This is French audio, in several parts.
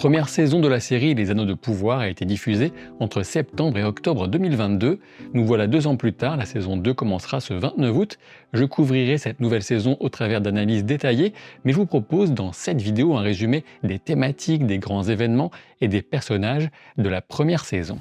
première saison de la série Les Anneaux de Pouvoir a été diffusée entre septembre et octobre 2022. Nous voilà 2 ans plus tard, la saison 2 commencera ce 29 août. Je couvrirai cette nouvelle saison au travers d'analyses détaillées, mais je vous propose dans cette vidéo un résumé des thématiques, des grands événements et des personnages de la première saison.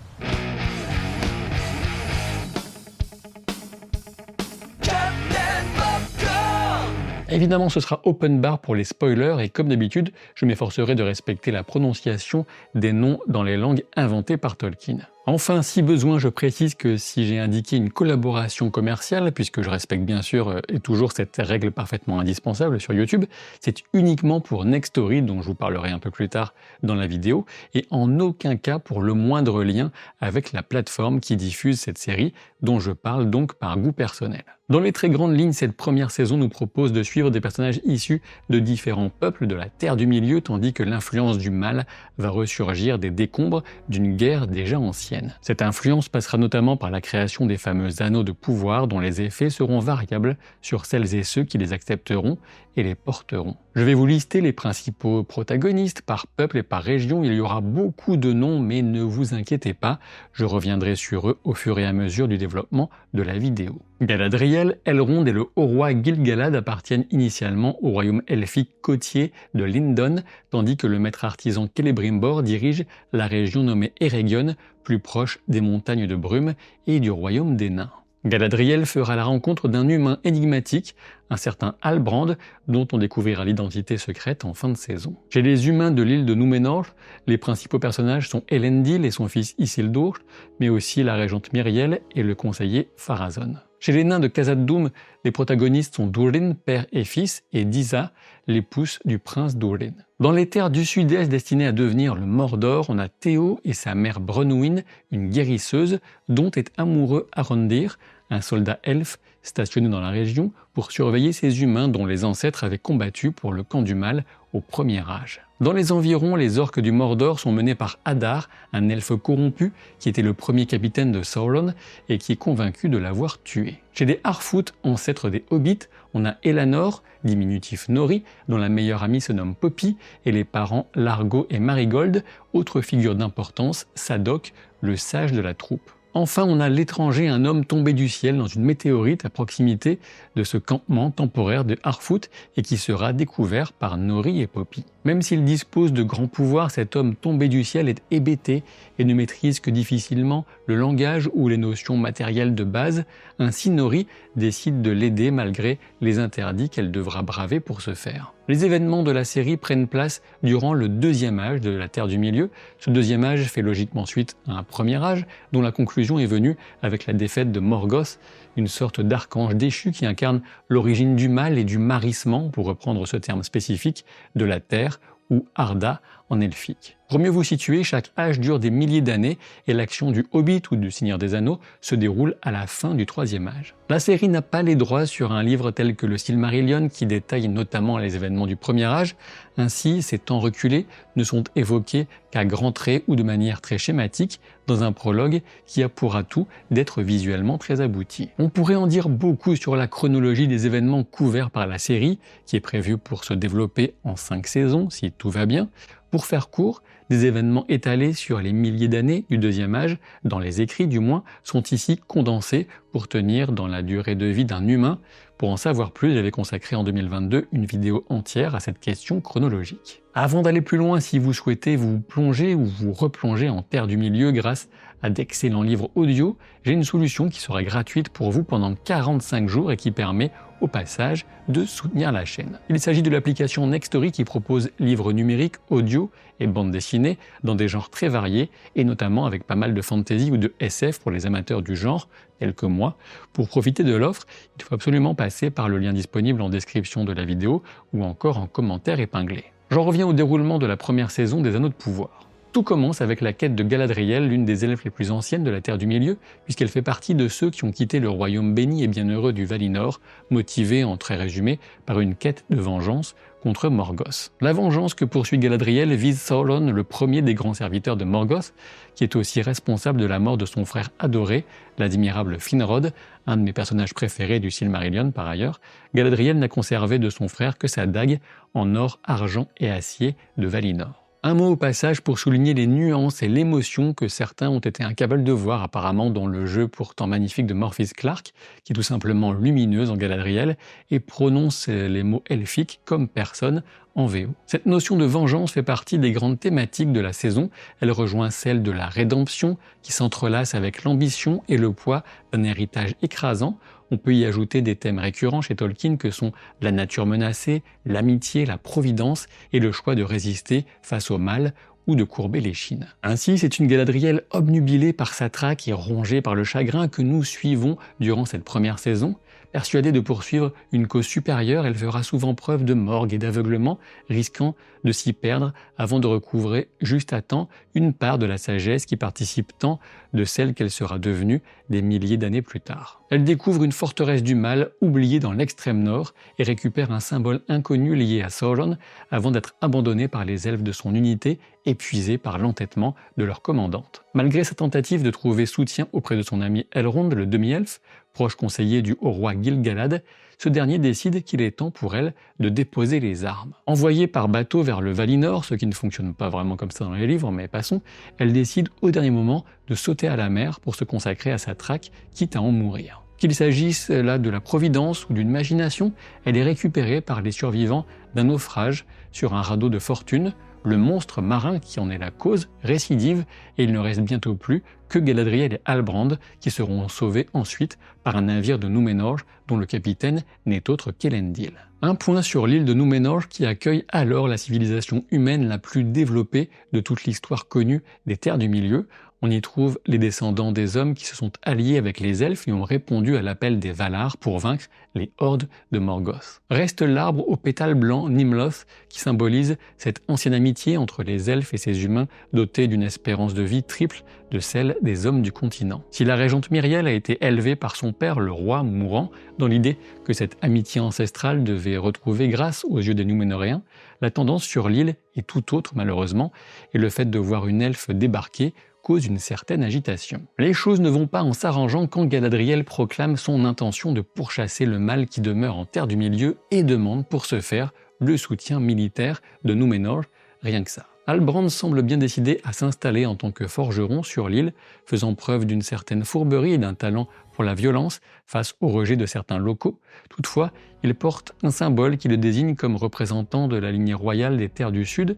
Évidemment, ce sera open bar pour les spoilers et comme d'habitude, je m'efforcerai de respecter la prononciation des noms dans les langues inventées par Tolkien. Enfin, si besoin, je précise que si j'ai indiqué une collaboration commerciale, puisque je respecte bien sûr et toujours cette règle parfaitement indispensable sur YouTube, c'est uniquement pour Nextory, dont je vous parlerai un peu plus tard dans la vidéo, et en aucun cas pour le moindre lien avec la plateforme qui diffuse cette série, dont je parle donc par goût personnel. Dans les très grandes lignes, cette première saison nous propose de suivre des personnages issus de différents peuples de la Terre du Milieu, tandis que l'influence du mal va ressurgir des décombres d'une guerre déjà ancienne. Cette influence passera notamment par la création des fameux anneaux de pouvoir dont les effets seront variables sur celles et ceux qui les accepteront et les porteront. Je vais vous lister les principaux protagonistes par peuple et par région. Il y aura beaucoup de noms, mais ne vous inquiétez pas, je reviendrai sur eux au fur et à mesure du développement de la vidéo. Galadriel, Elrond et le haut roi Gil-galad appartiennent initialement au royaume elfique côtier de Lindon, tandis que le maître artisan Celebrimbor dirige la région nommée Eregion, plus proche des montagnes de brume et du royaume des nains. Galadriel fera la rencontre d'un humain énigmatique, un certain Halbrand, dont on découvrira l'identité secrète en fin de saison. Chez les humains de l'île de Númenor, les principaux personnages sont Elendil et son fils Isildur, mais aussi la régente Myriel et le conseiller Pharazôn. Chez les nains de Khazad-dûm, les protagonistes sont Durin, père et fils, et Disa, l'épouse du prince Durin. Dans les terres du sud-est destinées à devenir le Mordor, on a Théo et sa mère Bronwyn, une guérisseuse, dont est amoureux Arondir, un soldat elfe stationné dans la région pour surveiller ces humains dont les ancêtres avaient combattu pour le camp du mal au premier âge. Dans les environs, les orques du Mordor sont menés par Adar, un elfe corrompu qui était le premier capitaine de Sauron et qui est convaincu de l'avoir tué. Chez les Harfoot, ancêtres des Hobbits, on a Elanor, diminutif Nori, dont la meilleure amie se nomme Poppy, et les parents Largo et Marigold, autre figure d'importance, Sadok, le sage de la troupe. Enfin, on a l'étranger, un homme tombé du ciel dans une météorite à proximité de ce campement temporaire de Harfoot et qui sera découvert par Nori et Poppy. Même s'il dispose de grands pouvoirs, cet homme tombé du ciel est hébété et ne maîtrise que difficilement le langage ou les notions matérielles de base. Ainsi, Nori décide de l'aider malgré les interdits qu'elle devra braver pour ce faire. Les événements de la série prennent place durant le deuxième âge de la Terre du Milieu. Ce deuxième âge fait logiquement suite à un premier âge, dont la conclusion est venue avec la défaite de Morgoth, une sorte d'archange déchu qui incarne l'origine du mal et du marissement, pour reprendre ce terme spécifique, de la Terre, ou Arda en elfique. Pour mieux vous situer, chaque âge dure des milliers d'années et l'action du Hobbit ou du Seigneur des Anneaux se déroule à la fin du troisième âge. La série n'a pas les droits sur un livre tel que le Silmarillion qui détaille notamment les événements du premier âge. Ainsi, ces temps reculés ne sont évoqués qu'à grands traits ou de manière très schématique dans un prologue qui a pour atout d'être visuellement très abouti. On pourrait en dire beaucoup sur la chronologie des événements couverts par la série, qui est prévue pour se développer en 5 saisons si tout va bien. Pour faire court, des événements étalés sur les milliers d'années du deuxième âge, dans les écrits du moins, sont ici condensés pour tenir dans la durée de vie d'un humain. Pour en savoir plus, j'avais consacré en 2022 une vidéo entière à cette question chronologique. Avant d'aller plus loin, si vous souhaitez vous plonger ou vous replonger en Terre du Milieu grâce à d'excellents livres audio, j'ai une solution qui sera gratuite pour vous pendant 45 jours et qui permet au passage de soutenir la chaîne. Il s'agit de l'application Nextory qui propose livres numériques, audio et bandes dessinées dans des genres très variés et notamment avec pas mal de fantasy ou de SF pour les amateurs du genre, tels que moi. Pour profiter de l'offre, il faut absolument passer par le lien disponible en description de la vidéo ou encore en commentaire épinglé. J'en reviens au déroulement de la première saison des Anneaux de Pouvoir. Tout commence avec la quête de Galadriel, l'une des elfes les plus anciennes de la Terre du Milieu, puisqu'elle fait partie de ceux qui ont quitté le royaume béni et bienheureux du Valinor, motivés, en très résumé, par une quête de vengeance contre Morgoth. La vengeance que poursuit Galadriel vise Sauron, le premier des grands serviteurs de Morgoth, qui est aussi responsable de la mort de son frère adoré, l'admirable Finrod, un de mes personnages préférés du Silmarillion par ailleurs. Galadriel n'a conservé de son frère que sa dague en or, argent et acier de Valinor. Un mot au passage pour souligner les nuances et l'émotion que certains ont été incapables de voir apparemment dans le jeu pourtant magnifique de Morpheus Clark, qui est tout simplement lumineuse en Galadriel et prononce les mots elfiques comme personne en VO. Cette notion de vengeance fait partie des grandes thématiques de la saison. Elle rejoint celle de la rédemption qui s'entrelace avec l'ambition et le poids d'un héritage écrasant. On peut y ajouter des thèmes récurrents chez Tolkien que sont la nature menacée, l'amitié, la providence et le choix de résister face au mal ou de courber l'échine. Ainsi, c'est une Galadriel obnubilée par sa traque et rongée par le chagrin que nous suivons durant cette première saison. Persuadée de poursuivre une cause supérieure, elle fera souvent preuve de morgue et d'aveuglement, risquant de s'y perdre avant de recouvrer juste à temps une part de la sagesse qui participe tant de celle qu'elle sera devenue des milliers d'années plus tard. Elle découvre une forteresse du mal oubliée dans l'extrême nord et récupère un symbole inconnu lié à Sauron avant d'être abandonnée par les elfes de son unité, épuisée par l'entêtement de leur commandante. Malgré sa tentative de trouver soutien auprès de son ami Elrond, le demi-elfe, proche conseiller du haut roi Gil-galad, ce dernier décide qu'il est temps pour elle de déposer les armes. Envoyée par bateau vers le Valinor, ce qui ne fonctionne pas vraiment comme ça dans les livres, mais passons, elle décide au dernier moment de sauter à la mer pour se consacrer à sa traque, quitte à en mourir. Qu'il s'agisse là de la providence ou d'une machination, elle est récupérée par les survivants d'un naufrage sur un radeau de fortune. Le monstre marin qui en est la cause récidive et il ne reste bientôt plus que Galadriel et Halbrand qui seront sauvés ensuite par un navire de Númenor dont le capitaine n'est autre qu'Elendil. Un point sur l'île de Númenor qui accueille alors la civilisation humaine la plus développée de toute l'histoire connue des Terres du Milieu. On y trouve les descendants des hommes qui se sont alliés avec les elfes et ont répondu à l'appel des Valar pour vaincre les hordes de Morgoth. Reste l'arbre aux pétales blancs, Nimloth, qui symbolise cette ancienne amitié entre les elfes et ces humains dotés d'une espérance de vie triple de celle des hommes du continent. Si la régente Myriel a été élevée par son père, le roi mourant, dans l'idée que cette amitié ancestrale devait retrouver grâce aux yeux des Núménoréens, la tendance sur l'île est tout autre malheureusement, et le fait de voir une elfe débarquer cause une certaine agitation. Les choses ne vont pas en s'arrangeant quand Galadriel proclame son intention de pourchasser le mal qui demeure en Terre du Milieu et demande pour ce faire le soutien militaire de Númenor, rien que ça. Halbrand semble bien décidé à s'installer en tant que forgeron sur l'île, faisant preuve d'une certaine fourberie et d'un talent pour la violence face au rejet de certains locaux. Toutefois, il porte un symbole qui le désigne comme représentant de la lignée royale des Terres du Sud,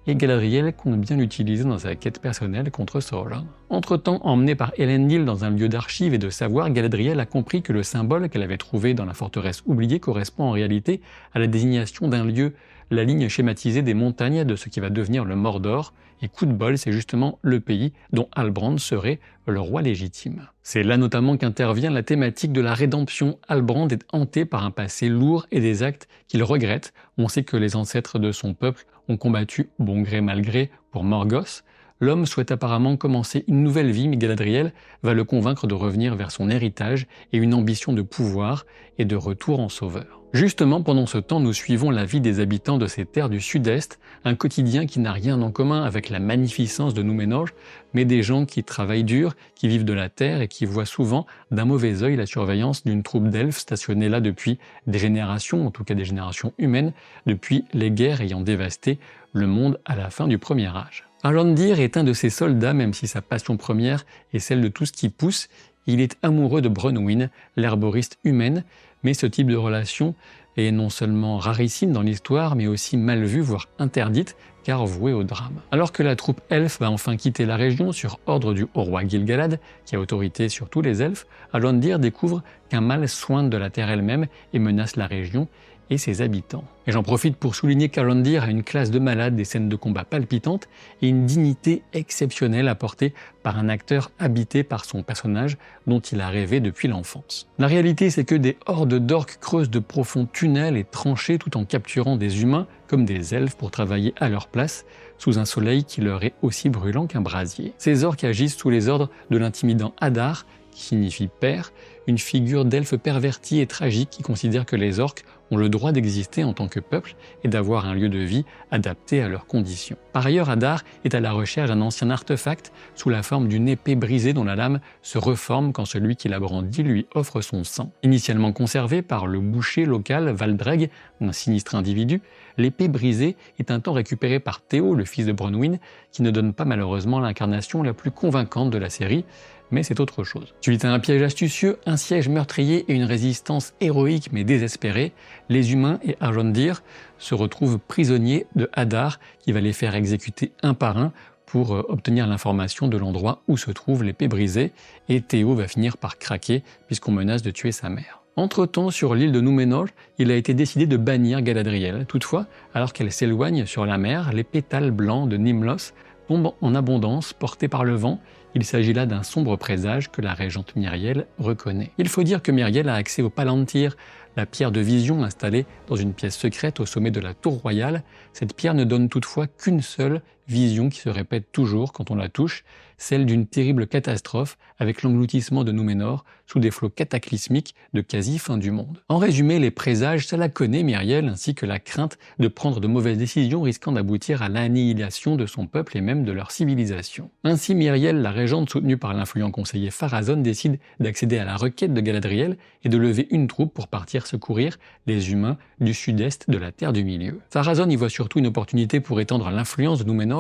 et Galadriel compte bien l'utiliser dans sa quête personnelle contre Sauron. Entre-temps, emmenée par Elendil dans un lieu d'archives et de savoir, Galadriel a compris que le symbole qu'elle avait trouvé dans la forteresse oubliée correspond en réalité à la désignation d'un lieu, la ligne schématisée des montagnes de ce qui va devenir le Mordor, et coup de bol, c'est justement le pays dont Halbrand serait le roi légitime. C'est là notamment qu'intervient la thématique de la rédemption. Halbrand est hanté par un passé lourd et des actes qu'il regrette. On sait que les ancêtres de son peuple ont combattu bon gré mal gré pour Morgoth. L'homme souhaite apparemment commencer une nouvelle vie, mais Galadriel va le convaincre de revenir vers son héritage et une ambition de pouvoir et de retour en sauveur. Justement, pendant ce temps, nous suivons la vie des habitants de ces terres du sud-est, un quotidien qui n'a rien en commun avec la magnificence de Númenor, mais des gens qui travaillent dur, qui vivent de la terre et qui voient souvent d'un mauvais œil la surveillance d'une troupe d'elfes stationnée là depuis des générations, en tout cas des générations humaines, depuis les guerres ayant dévasté le monde à la fin du Premier Âge. Alandir est un de ces soldats, même si sa passion première est celle de tout ce qui pousse. Il est amoureux de Bronwyn, l'herboriste humaine, mais ce type de relation est non seulement rarissime dans l'histoire, mais aussi mal vue, voire interdite, car vouée au drame. Alors que la troupe elfe va enfin quitter la région sur ordre du haut roi Gil-galad, qui a autorité sur tous les elfes, Alandir découvre qu'un mal soigne de la terre elle-même et menace la région et ses habitants. Et j'en profite pour souligner qu'Alandir a une classe de malade, des scènes de combat palpitantes et une dignité exceptionnelle apportée par un acteur habité par son personnage dont il a rêvé depuis l'enfance. La réalité, c'est que des hordes d'orques creusent de profonds tunnels et tranchées tout en capturant des humains comme des elfes pour travailler à leur place sous un soleil qui leur est aussi brûlant qu'un brasier. Ces orques agissent sous les ordres de l'intimidant Adar, qui signifie père, une figure d'elfe perverti et tragique qui considère que les orques ont le droit d'exister en tant que peuple et d'avoir un lieu de vie adapté à leurs conditions. Par ailleurs, Hadar est à la recherche d'un ancien artefact sous la forme d'une épée brisée dont la lame se reforme quand celui qui la brandit lui offre son sang. Initialement conservée par le boucher local Valdreg, un sinistre individu, l'épée brisée est un temps récupérée par Théo, le fils de Bronwyn, qui ne donne pas malheureusement l'incarnation la plus convaincante de la série, mais c'est autre chose. Suite à un piège astucieux, un siège meurtrier et une résistance héroïque mais désespérée, les humains et Arondir se retrouvent prisonniers de Hadar qui va les faire exécuter un par un pour obtenir l'information de l'endroit où se trouve l'épée brisée, et Théo va finir par craquer puisqu'on menace de tuer sa mère. Entre-temps, sur l'île de Númenor, il a été décidé de bannir Galadriel. Toutefois, alors qu'elle s'éloigne sur la mer, les pétales blancs de Nimlos tombent en abondance, portés par le vent. Il s'agit là d'un sombre présage que la régente Myriel reconnaît. Il faut dire que Myriel a accès au Palantir, la pierre de vision installée dans une pièce secrète au sommet de la tour royale. Cette pierre ne donne toutefois qu'une seule vision qui se répète toujours quand on la touche, celle d'une terrible catastrophe avec l'engloutissement de Númenor sous des flots cataclysmiques de quasi-fin du monde. En résumé, les présages, ça la connaît Myriel, ainsi que la crainte de prendre de mauvaises décisions risquant d'aboutir à l'annihilation de son peuple et même de leur civilisation. Ainsi, Myriel, la régente soutenue par l'influent conseiller Pharazôn, décide d'accéder à la requête de Galadriel et de lever une troupe pour partir secourir les humains du sud-est de la Terre du Milieu. Pharazôn y voit surtout une opportunité pour étendre l'influence de Númenor,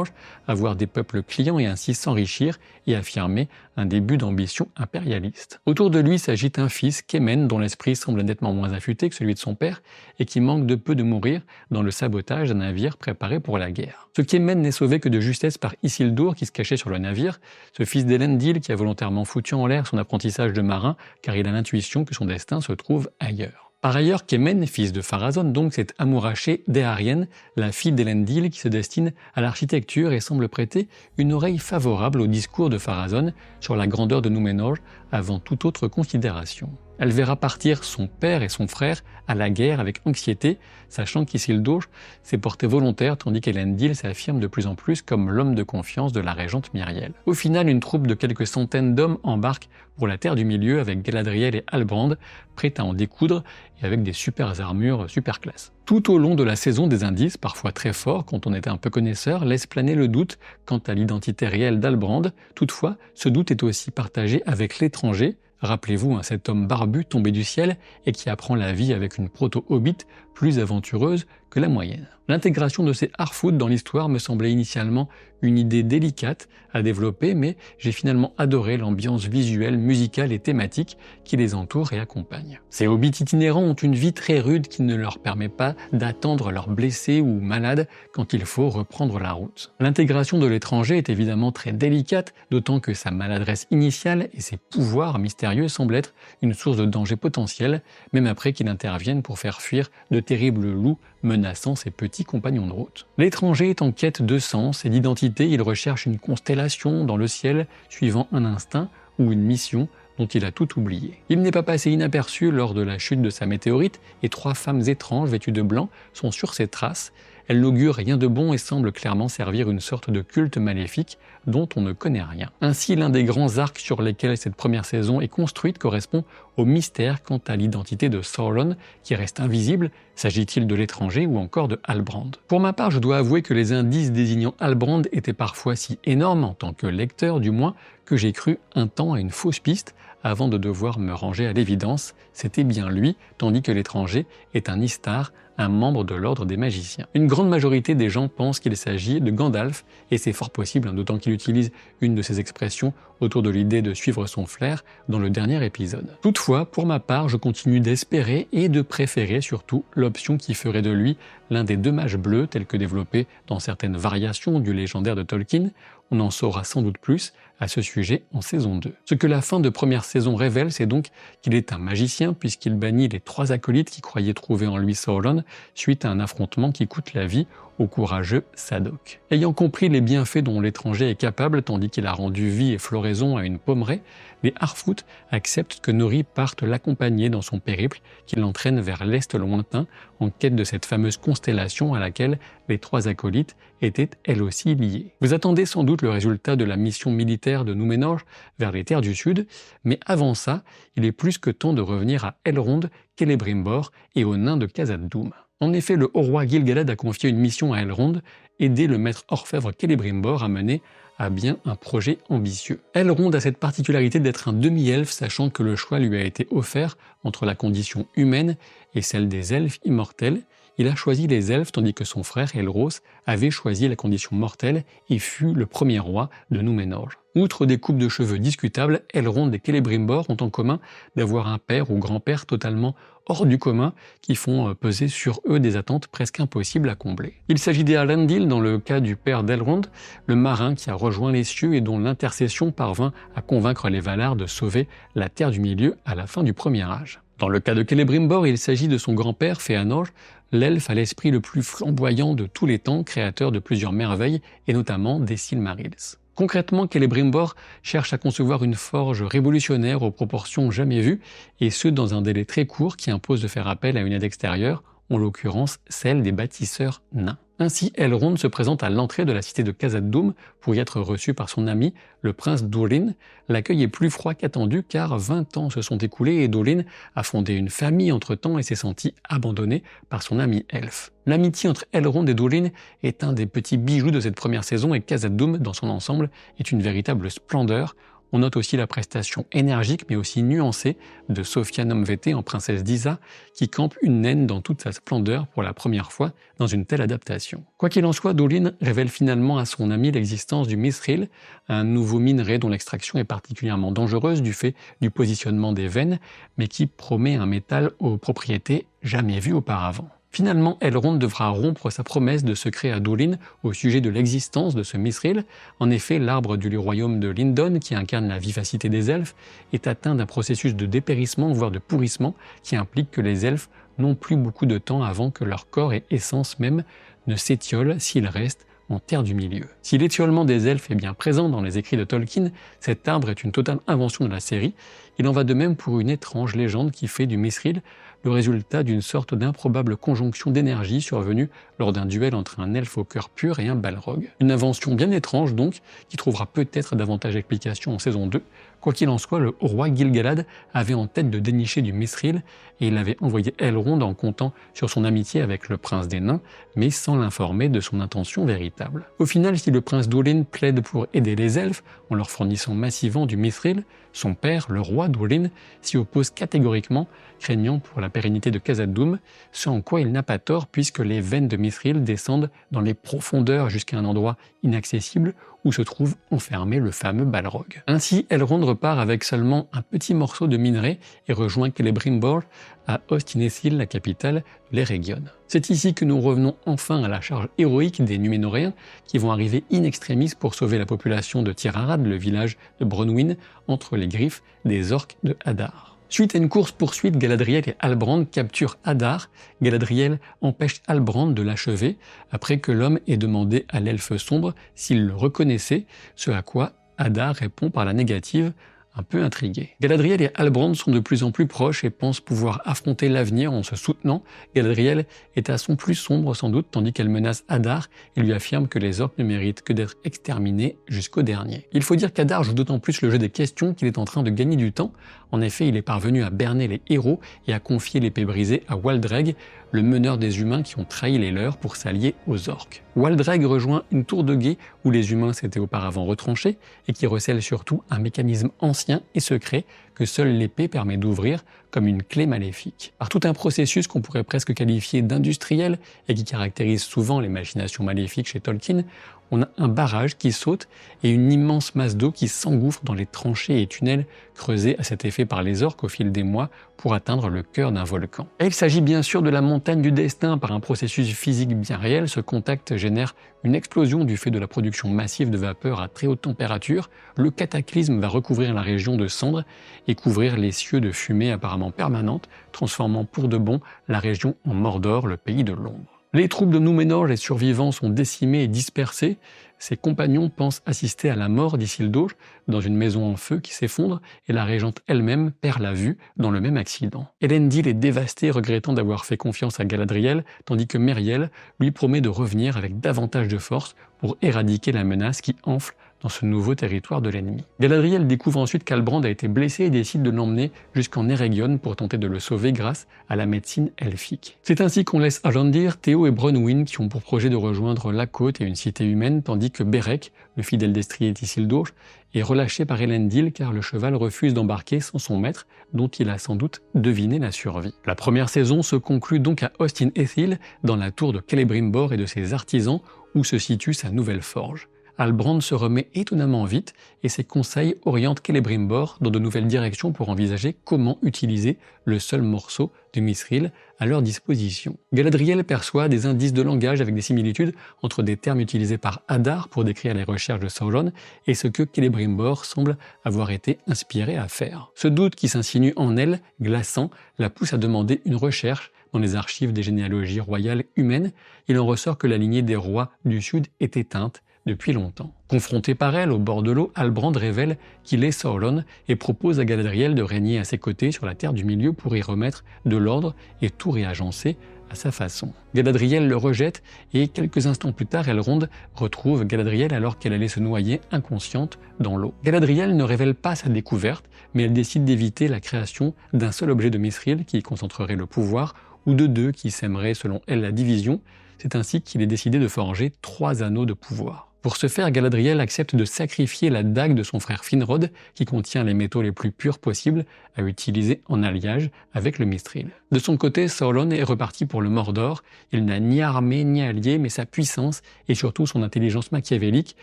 avoir des peuples clients et ainsi s'enrichir et affirmer un début d'ambition impérialiste. Autour de lui s'agite un fils, Kemen, dont l'esprit semble nettement moins affûté que celui de son père et qui manque de peu de mourir dans le sabotage d'un navire préparé pour la guerre. Ce Kemen n'est sauvé que de justesse par Isildur qui se cachait sur le navire, ce fils d'Elendil qui a volontairement foutu en l'air son apprentissage de marin car il a l'intuition que son destin se trouve ailleurs. Par ailleurs, Kemen, fils de Pharazôn, donc s'est amouraché d'Éarienne, la fille d'Elendil qui se destine à l'architecture et semble prêter une oreille favorable au discours de Pharazôn sur la grandeur de Númenor avant toute autre considération. Elle verra partir son père et son frère à la guerre avec anxiété, sachant qu'Isildur s'est porté volontaire tandis qu'Elendil s'affirme de plus en plus comme l'homme de confiance de la régente Myriel. Au final, une troupe de quelques centaines d'hommes embarque pour la Terre du Milieu avec Galadriel et Halbrand, prêts à en découdre et avec des super armures super classe. Tout au long de la saison, des indices, parfois très forts quand on était un peu connaisseur, laissent planer le doute quant à l'identité réelle d'Halbrand. Toutefois, ce doute est aussi partagé avec l'étranger. Rappelez-vous, cet homme barbu tombé du ciel et qui apprend la vie avec une proto-hobbit plus aventureuse que la moyenne. L'intégration de ces Harfoot dans l'histoire me semblait initialement une idée délicate à développer, mais j'ai finalement adoré l'ambiance visuelle, musicale et thématique qui les entoure et accompagne. Ces hobbits itinérants ont une vie très rude qui ne leur permet pas d'attendre leurs blessés ou malades quand il faut reprendre la route. L'intégration de l'étranger est évidemment très délicate, d'autant que sa maladresse initiale et ses pouvoirs mystérieux semblent être une source de danger potentiel, même après qu'il intervienne pour faire fuir de terribles loups menaçant ses petits compagnons de route. L'étranger est en quête de sens et d'identité, il recherche une constellation dans le ciel suivant un instinct ou une mission dont il a tout oublié. Il n'est pas passé inaperçu lors de la chute de sa météorite et 3 femmes étranges vêtues de blanc sont sur ses traces. Elles n'augurent rien de bon et semblent clairement servir une sorte de culte maléfique dont on ne connaît rien. Ainsi, l'un des grands arcs sur lesquels cette première saison est construite correspond au mystère quant à l'identité de Sauron qui reste invisible. S'agit-il de l'étranger ou encore de Halbrand? Pour ma part, je dois avouer que les indices désignant Halbrand étaient parfois si énormes, en tant que lecteur du moins, que j'ai cru un temps à une fausse piste avant de devoir me ranger à l'évidence. C'était bien lui, tandis que l'étranger est un Istar, un membre de l'ordre des magiciens. Une grande majorité des gens pensent qu'il s'agit de Gandalf, et c'est fort possible, d'autant qu'il utilise une de ces expressions autour de l'idée de suivre son flair dans le dernier épisode. Toutefois, pour ma part, je continue d'espérer et de préférer surtout l'option qui ferait de lui l'un des 2 mages bleus tels que développés dans certaines variations du légendaire de Tolkien. On en saura sans doute plus à ce sujet en saison 2. Ce que la fin de première saison révèle, c'est donc qu'il est un magicien puisqu'il bannit les 3 acolytes qui croyaient trouver en lui Sauron suite à un affrontement qui coûte la vie au courageux Sadok. Ayant compris les bienfaits dont l'étranger est capable tandis qu'il a rendu vie et floraison à une pommeraie, les Harfoot acceptent que Nori parte l'accompagner dans son périple qui l'entraîne vers l'Est lointain en quête de cette fameuse constellation à laquelle les 3 acolytes étaient elles aussi liées. Vous attendez sans doute le résultat de la mission militaire terres de Númenor vers les terres du sud, mais avant ça, il est plus que temps de revenir à Elrond, Celebrimbor et aux nains de Khazad-dûm. En effet, le haut roi Gil-galad a confié une mission à Elrond, aider le maître orfèvre Celebrimbor à mener à bien un projet ambitieux. Elrond a cette particularité d'être un demi-elfe, sachant que le choix lui a été offert entre la condition humaine et celle des elfes immortels. Il a choisi les elfes tandis que son frère Elros avait choisi la condition mortelle et fut le premier roi de Númenor. Outre des coupes de cheveux discutables, Elrond et Celebrimbor ont en commun d'avoir un père ou grand-père totalement hors du commun qui font peser sur eux des attentes presque impossibles à combler. Il s'agit d'Eärendil dans le cas du père d'Elrond, le marin qui a rejoint les cieux et dont l'intercession parvint à convaincre les Valar de sauver la Terre du Milieu à la fin du Premier Âge. Dans le cas de Celebrimbor, il s'agit de son grand-père Fëanor, l'elfe à l'esprit le plus flamboyant de tous les temps, créateur de plusieurs merveilles et notamment des Silmarils. Concrètement, Celebrimbor cherche à concevoir une forge révolutionnaire aux proportions jamais vues, et ce dans un délai très court qui impose de faire appel à une aide extérieure, en l'occurrence celle des bâtisseurs nains. Ainsi, Elrond se présente à l'entrée de la cité de Khazad-dûm pour y être reçu par son ami, le prince Dúrin. L'accueil est plus froid qu'attendu car 20 ans se sont écoulés et Dúrin a fondé une famille entre-temps et s'est senti abandonné par son ami elfe. L'amitié entre Elrond et Dúrin est un des petits bijoux de cette première saison et Khazad-dûm dans son ensemble est une véritable splendeur. On note aussi la prestation énergique mais aussi nuancée de Sofia Nomvete en princesse Disa qui campe une naine dans toute sa splendeur pour la première fois dans une telle adaptation. Quoi qu'il en soit, Dúrin révèle finalement à son ami l'existence du Mithril, un nouveau minerai dont l'extraction est particulièrement dangereuse du fait du positionnement des veines mais qui promet un métal aux propriétés jamais vues auparavant. Finalement, Elrond devra rompre sa promesse de secret à Dúrin au sujet de l'existence de ce Mithril. En effet, l'arbre du royaume de Lindon, qui incarne la vivacité des elfes, est atteint d'un processus de dépérissement, voire de pourrissement, qui implique que les elfes n'ont plus beaucoup de temps avant que leur corps et essence même ne s'étiolent s'ils restent en terre du milieu. Si l'étiolement des elfes est bien présent dans les écrits de Tolkien, cet arbre est une totale invention de la série. Il en va de même pour une étrange légende qui fait du Mithril le résultat d'une sorte d'improbable conjonction d'énergie survenue lors d'un duel entre un elfe au cœur pur et un balrog. Une invention bien étrange donc, qui trouvera peut-être davantage d'explications en saison 2. Quoi qu'il en soit, le roi Gil-galad avait en tête de dénicher du Mithril et il avait envoyé Elrond en comptant sur son amitié avec le prince des nains, mais sans l'informer de son intention véritable. Au final, si le prince Dúrin plaide pour aider les elfes en leur fournissant massivement du Mithril, son père, le roi Dúrin, s'y oppose catégoriquement, craignant pour la pérennité de Khazad-dûm, ce en quoi il n'a pas tort puisque les veines de Mithril descendent dans les profondeurs jusqu'à un endroit inaccessible où se trouve enfermé le fameux Balrog. Ainsi, Elrond repart avec seulement un petit morceau de minerai et rejoint Celebrimbor à Ostinethil, la capitale de l'Eregion. C'est ici que nous revenons enfin à la charge héroïque des Núménoréens qui vont arriver in extremis pour sauver la population de Tir Arad, le village de Bronwyn, entre les griffes des orques de Hadar. Suite à une course-poursuite, Galadriel et Halbrand capturent Hadar. Galadriel empêche Halbrand de l'achever après que l'homme ait demandé à l'elfe sombre s'il le reconnaissait, ce à quoi Hadar répond par la négative, un peu intrigué. Galadriel et Halbrand sont de plus en plus proches et pensent pouvoir affronter l'avenir en se soutenant. Galadriel est à son plus sombre sans doute, tandis qu'elle menace Hadar et lui affirme que les orques ne méritent que d'être exterminés jusqu'au dernier. Il faut dire qu'Hadar joue d'autant plus le jeu des questions qu'il est en train de gagner du temps. En effet, il est parvenu à berner les héros et à confier l'épée brisée à Waldreg, le meneur des humains qui ont trahi les leurs pour s'allier aux orques. Waldreg rejoint une tour de guet où les humains s'étaient auparavant retranchés et qui recèle surtout un mécanisme ancien et secret que seule l'épée permet d'ouvrir comme une clé maléfique. Par tout un processus qu'on pourrait presque qualifier d'industriel et qui caractérise souvent les machinations maléfiques chez Tolkien, on a un barrage qui saute et une immense masse d'eau qui s'engouffre dans les tranchées et tunnels creusés à cet effet par les orques au fil des mois pour atteindre le cœur d'un volcan. Et il s'agit bien sûr de la montagne du destin. Par un processus physique bien réel, ce contact génère une explosion du fait de la production massive de vapeur à très haute température. Le cataclysme va recouvrir la région de cendres et couvrir les cieux de fumée apparemment permanente, transformant pour de bon la région en Mordor, le pays de l'ombre. Les troupes de Númenor, les survivants, sont décimés et dispersés. Ses compagnons pensent assister à la mort d'Isildur dans une maison en feu qui s'effondre et la régente elle-même perd la vue dans le même accident. Elendil est dévasté, regrettant d'avoir fait confiance à Galadriel, tandis que Mériel lui promet de revenir avec davantage de force pour éradiquer la menace qui enfle dans ce nouveau territoire de l'ennemi. Galadriel découvre ensuite qu'Halbrand a été blessé et décide de l'emmener jusqu'en Eregion pour tenter de le sauver grâce à la médecine elfique. C'est ainsi qu'on laisse Alandir, Théo et Bronwyn qui ont pour projet de rejoindre la côte et une cité humaine, tandis que Beric, le fidèle destrier Isildur, est relâché par Elendil car le cheval refuse d'embarquer sans son maître, dont il a sans doute deviné la survie. La première saison se conclut donc à Ostin Ethil, dans la tour de Celebrimbor et de ses artisans, où se situe sa nouvelle forge. Halbrand se remet étonnamment vite et ses conseils orientent Celebrimbor dans de nouvelles directions pour envisager comment utiliser le seul morceau de Mithril à leur disposition. Galadriel perçoit des indices de langage avec des similitudes entre des termes utilisés par Adar pour décrire les recherches de Sauron et ce que Celebrimbor semble avoir été inspiré à faire. Ce doute qui s'insinue en elle, glaçant, la pousse à demander une recherche dans les archives des généalogies royales humaines. Il en ressort que la lignée des rois du Sud est éteinte depuis longtemps. Confronté par elle au bord de l'eau, Halbrand révèle qu'il est Sauron et propose à Galadriel de régner à ses côtés sur la Terre du Milieu pour y remettre de l'ordre et tout réagencer à sa façon. Galadriel le rejette et quelques instants plus tard, Elrond retrouve Galadriel alors qu'elle allait se noyer inconsciente dans l'eau. Galadriel ne révèle pas sa découverte, mais elle décide d'éviter la création d'un seul objet de Mithril qui concentrerait le pouvoir ou de deux qui sèmeraient selon elle la division. C'est ainsi qu'il est décidé de forger 3 anneaux de pouvoir. Pour ce faire, Galadriel accepte de sacrifier la dague de son frère Finrod, qui contient les métaux les plus purs possibles à utiliser en alliage avec le Mithril. De son côté, Sauron est reparti pour le Mordor. Il n'a ni armée ni allié, mais sa puissance et surtout son intelligence machiavélique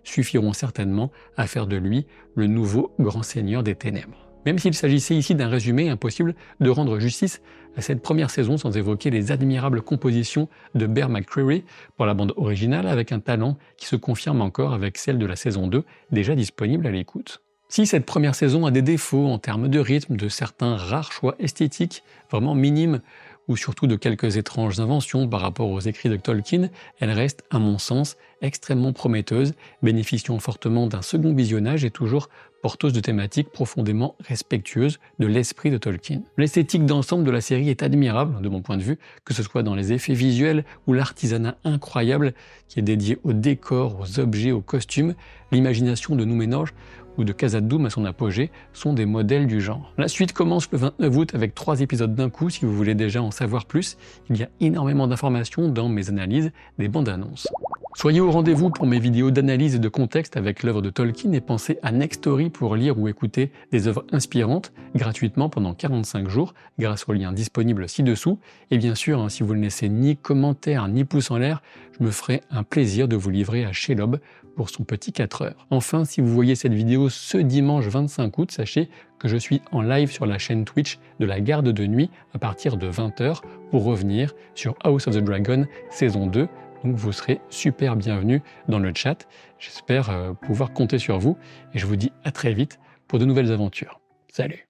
suffiront certainement à faire de lui le nouveau grand seigneur des ténèbres. Même s'il s'agissait ici d'un résumé, impossible de rendre justice à cette première saison sans évoquer les admirables compositions de Bear McCreary pour la bande originale, avec un talent qui se confirme encore avec celle de la saison 2, déjà disponible à l'écoute. Si cette première saison a des défauts en termes de rythme, de certains rares choix esthétiques vraiment minimes, ou surtout de quelques étranges inventions par rapport aux écrits de Tolkien, elle reste, à mon sens, extrêmement prometteuse, bénéficiant fortement d'un second visionnage et toujours porteuse de thématiques profondément respectueuses de l'esprit de Tolkien. L'esthétique d'ensemble de la série est admirable, de mon point de vue, que ce soit dans les effets visuels ou l'artisanat incroyable qui est dédié aux décors, aux objets, aux costumes. L'imagination de Númenor ou de Khazad-dûm à son apogée sont des modèles du genre. La suite commence le 29 août avec 3 épisodes d'un coup. Si vous voulez déjà en savoir plus, il y a énormément d'informations dans mes analyses des bandes annonces. Soyez au rendez-vous pour mes vidéos d'analyse et de contexte avec l'œuvre de Tolkien et pensez à Nextory pour lire ou écouter des œuvres inspirantes gratuitement pendant 45 jours grâce au lien disponible ci-dessous. Et bien sûr, si vous ne laissez ni commentaire ni pouce en l'air, je me ferai un plaisir de vous livrer à Shelob pour son petit 4 heures. Enfin, si vous voyez cette vidéo ce dimanche 25 août, sachez que je suis en live sur la chaîne Twitch de la Garde de Nuit à partir de 20 h pour revenir sur House of the Dragon saison 2. Donc vous serez super bienvenus dans le chat. J'espère pouvoir compter sur vous et je vous dis à très vite pour de nouvelles aventures. Salut!